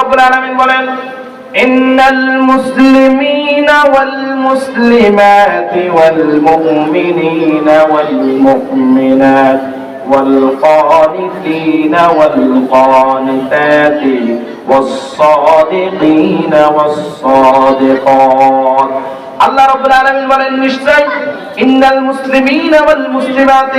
রাব্বুল আলামিন বলেন, ইন্নাল মুসলিমিনা ওয়াল মুসলিমাতি ওয়াল মুমিনিনা ওয়াল মুমিনাত ওয়াল কানিতিনা ওয়াল কানিতাতি ওয়াস সাদিকিনা ওয়াস সাদিকাত। আল্লাহ রাব্বুল আলামিন বলেন, নিশ্চয় ইন্নাল মুসলিমিনা ওয়াল মুসলিমাত,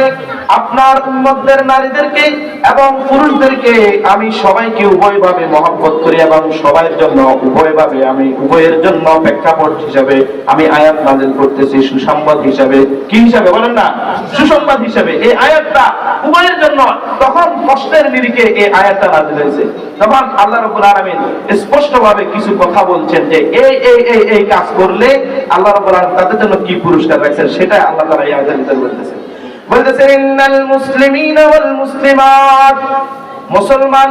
আপনার উম্মতদের নারীদেরকে এবং পুরুষদেরকে আমি সবাইকে উভয়ভাবে মহব্বত করি এবং সবার জন্য উভয়ভাবে আমি উভয়ের জন্য প্রেক্ষাপট হিসাবে আমি আয়াত নাযিল করতেছি, সুসংবাদ হিসাবে। কি হিসাবে বলেন না? সুসংবাদ হিসাবে। এই আয়াতটা উভয়ের জন্য তখন কষ্টের নিরিখে এই আয়াতটা নাযিল হয়েছে। তখন আল্লাহ রাব্বুল আলামিন স্পষ্টভাবে কিছু কথা বলছেন যে এই কাজ করলে আল্লাহ রাব্বুল আলামিন তাদের জন্য কি পুরস্কার রাখছেন, সেটা আল্লাহ তাআলা এই আয়াতে বলতেছেন। বলতেছেন, ইন্নাল মুসলিমিনা ওয়াল মুসলিমাত, মুসলমান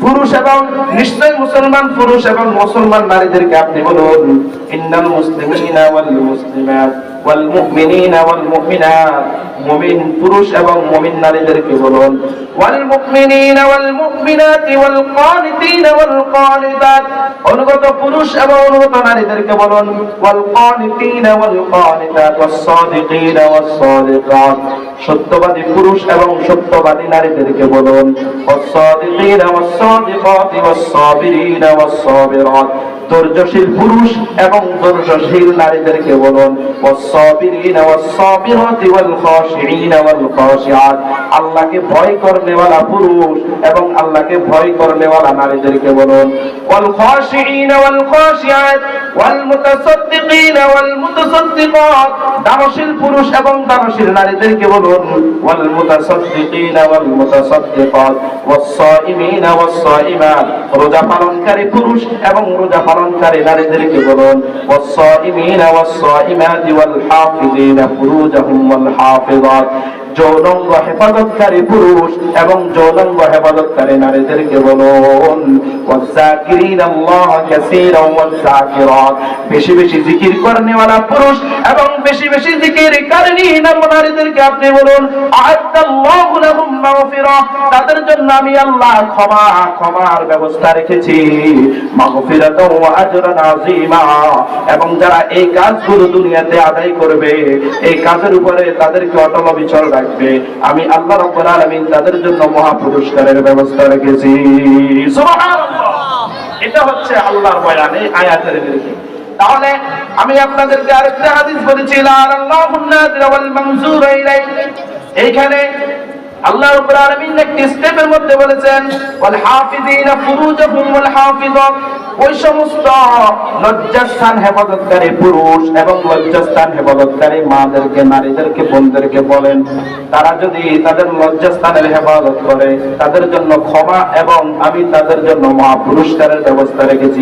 পুরুষ এবং নিশ্চয় মুসলমান পুরুষ এবং মুসলমান নারীদেরকে আপনি বলুন, ইন্নাল মুসলিমিনা ওয়াল মুসলিমাত ওয়াল মুমিনিনা ওয়াল মুমিনাত, মুমিন পুরুষ এবং মুমিন নারীদেরকে বলুন, ওয়াল মুমিনিনা ওয়াল মুমিনাত ওয়াল কানিতিনা ওয়াল কানিতাত, অনুগত পুরুষ এবং অনুগত নারীদেরকে বলুন, ওয়াল কানিতিনা ওয়াল কানিতাত ওয়াস সাদিকিনা ওয়াস সাদিকাত, সত্যবাদী পুরুষ এবং সত্যবাদী নারীদেরকে বলুন, ওয়াস সাদিকিনা ওয়াস সাদিকাত ওয়াস সাবিরিনা ওয়াস সাবিরাত, ধৈর্যশীল পুরুষ এবং ধৈর্যশীল নারীদেরকে বলুন, ওয়াস সাবিরিনা ওয়াস সাবিরাত ওয়াল খাশিঈনা ওয়াল খাশিআত, আল্লাহকে ভয় করনেওয়ালা পুরুষ এবং আল্লাহকে ভয় করনেওয়ালা নারীদেরকে বলুন, ওয়াল খাশিঈনা ওয়াল খাশিআত ওয়াল মুতাসাদ্দিকিনা ওয়াল মুতাসাদ্দিকাত, দানশীল পুরুষ এবং দানশীল নারীদেরকে বলুন, ওয়াল মুতাসাদ্দিকিনা ওয়াল মুতাসাদ্দিকাত ওয়াস সাইমিনা ওয়াস সাইমাত, রোজা পালনকারী পুরুষ এবং রোজা পালনকারী নারীদেরকে বলুন, ওয়াস সাইমিনা ওয়াস সাইমাত ওয়াল হাফিজিনা ফুরুজাহুম ওয়াল হাফিজাত, যৌনাঙ্গ হেফাজতকারী পুরুষ এবং যৌনাঙ্গ হেফাজতকারী নারীদেরকে বলুন, ওয়াযাকিরিনাল্লাহ কাসীরান ওয়াযাকিরাত, বেশি বেশি জিকির করনেওয়ালা পুরুষ এবং বেশি বেশি জিকিরকারী নারীদেরকে আপনি বলুন, আ'আদাল্লাহু লাহুম মাগফিরাহ, তাদের জন্য আমি আল্লাহ ক্ষমার ব্যবস্থা রেখেছি, মাগফিরাতাও ওয়া আজরান আযীমা, এবং যারা এই কাজগুলো দুনিয়াতে আদায় করবে, এই কাজের উপরে তাদেরকে অটল অবিচল রাখবে, আমি আল্লাহ রাব্বুল আলামিন তাদের জন্য মহা পুরস্কারের ব্যবস্থা রেখেছি। সুবহানাল্লাহ। এটা হচ্ছে আল্লাহর বয়ান এই আয়াতের নিরিখে। তাহলে আমি আপনাদেরকে আরেকটা হাদিস বলেছি, লাআল্লাহুন নাযিরা ওয়াল মানজুরা ইলাইহি, এইখানে আল্লাহ রাব্বুল আলামিন একটি স্টেপের মধ্যে বলেছেন, ওয়াল হাফিজিনা ফুরুজাহুম ওয়াল হাফিজাত, ওই সমস্ত লজ্জাস্থান হেফাজতকারী পুরুষ এবং লজ্জাস্থান হেফাজতকারী মাদেরকে, নারীদেরকে, বোনদেরকে বলেন, তারা যদি তাদের লজ্জাস্থানের হেফাজত করে তাদের জন্য ক্ষমা এবং আমি তাদের জন্য মহা পুরস্কারের ব্যবস্থা রেখেছি।